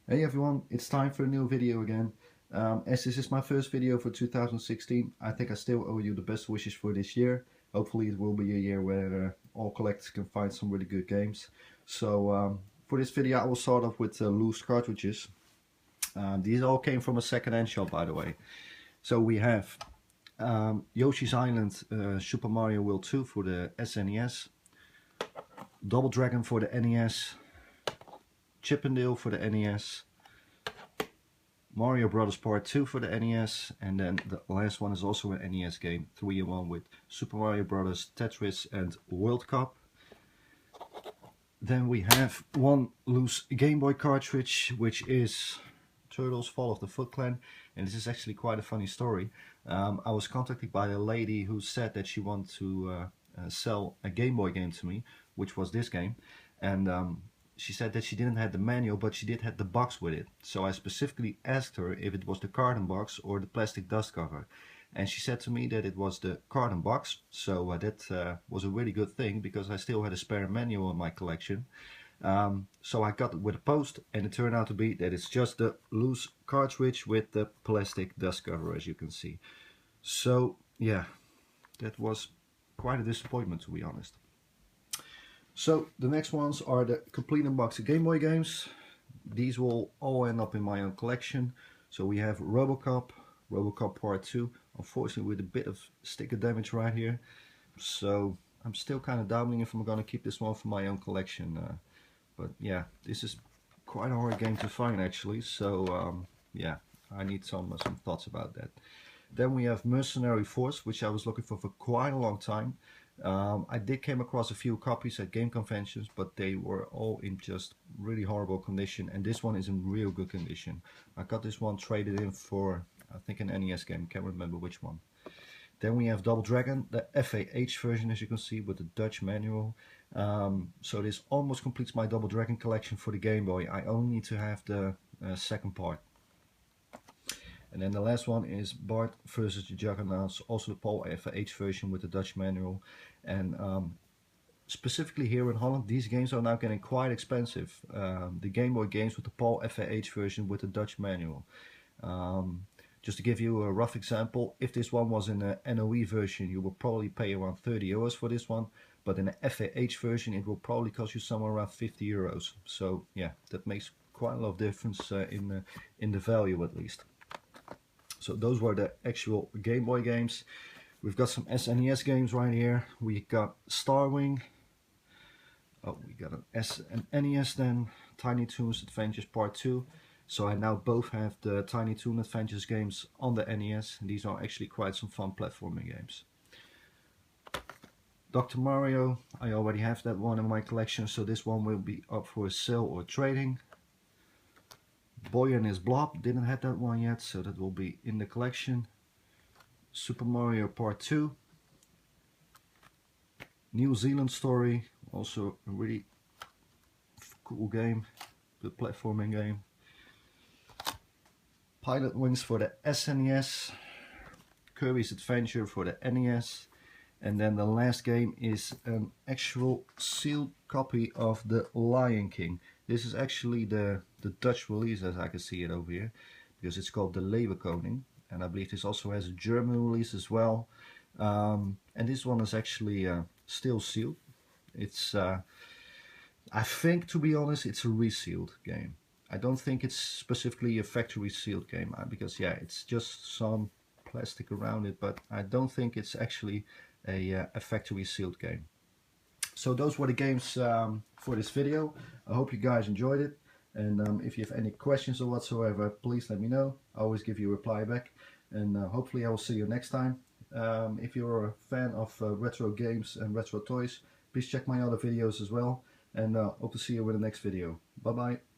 Hey everyone, it's time for a new video again. As this is my first video for 2016, I think I still owe you the best wishes for this year. Hopefully it will be a year where all collectors can find some really good games. So for this video I will start off with loose cartridges. These all came from a second-hand shop, by the way. So we have Yoshi's Island Super Mario World 2 for the SNES, Double Dragon for the NES, Chip 'n Dale for the NES, Mario Brothers Part 2 for the NES, and then the last one is also an NES game, 3-in-1 with Super Mario Brothers, Tetris and World Cup. Then we have one loose Game Boy cartridge, which is Turtles Fall of the Foot Clan, and this is actually quite a funny story. I was contacted by a lady who said that she wanted to sell a Game Boy game to me, which was this game, and she said that she didn't have the manual, but she did have the box with it. So I specifically asked her if it was the carton box or the plastic dust cover. And she said to me that it was the carton box. So that was a really good thing, because I still had a spare manual in my collection. So I got it with a post, and it turned out to be that it's just the loose cartridge with the plastic dust cover, as you can see. So yeah, that was quite a disappointment, to be honest. So the next ones are the complete unboxed Game Boy games. These will all end up in my own collection. So we have RoboCop Part 2, unfortunately with a bit of sticker damage right here. So I'm still kind of doubting if I'm going to keep this one for my own collection. But yeah, this is quite a hard game to find actually. So yeah, I need some thoughts about that. Then we have Mercenary Force, which I was looking for quite a long time. I did came across a few copies at game conventions, but they were all in just really horrible condition, and this one is in real good condition. I got this one traded in for, I think, an NES game, can't remember which one. Then we have Double Dragon, the FAH version, as you can see, with the Dutch manual. So this almost completes my Double Dragon collection for the Game Boy. I only need to have the second part. And then the last one is Bart versus the Juggernauts, also the PAL FH version with the Dutch manual. And specifically here in Holland, these games are now getting quite expensive. The Game Boy games with the PAL FH version with the Dutch manual. Just to give you a rough example, if this one was in the NOE version, you will probably pay around 30 euros for this one. But in the FAH version, it will probably cost you somewhere around 50 euros. So yeah, that makes quite a lot of difference in the value at least. So those were the actual Game Boy games. We've got some SNES games right here. We got Starwing. Oh, we got an NES then. Tiny Toons Adventures Part 2. So I now both have the Tiny Toon Adventures games on the NES. These are actually quite some fun platforming games. Dr. Mario, I already have that one in my collection, so this one will be up for a sale or trading. Boy and his Blob, didn't have that one yet, so that will be in the collection. Super Mario Part 2. New Zealand Story, also a really cool game, good platforming game. Pilot Wings for the SNES. Kirby's Adventure for the NES. And then the last game is an actual sealed copy of The Lion King. This is actually the Dutch release, as I can see it over here, because it's called the Leeuwenkoning, and I believe this also has a German release as well. And this one is actually still sealed. It's, I think, to be honest, it's a resealed game. I don't think it's specifically a factory sealed game, because yeah, it's just some plastic around it, but I don't think it's actually a factory sealed game. So those were the games for this video. I hope you guys enjoyed it, and if you have any questions or whatsoever, please let me know. I always give you a reply back, and hopefully I will see you next time. If you're a fan of retro games and retro toys, please check my other videos as well, and hope to see you in the next video. Bye bye.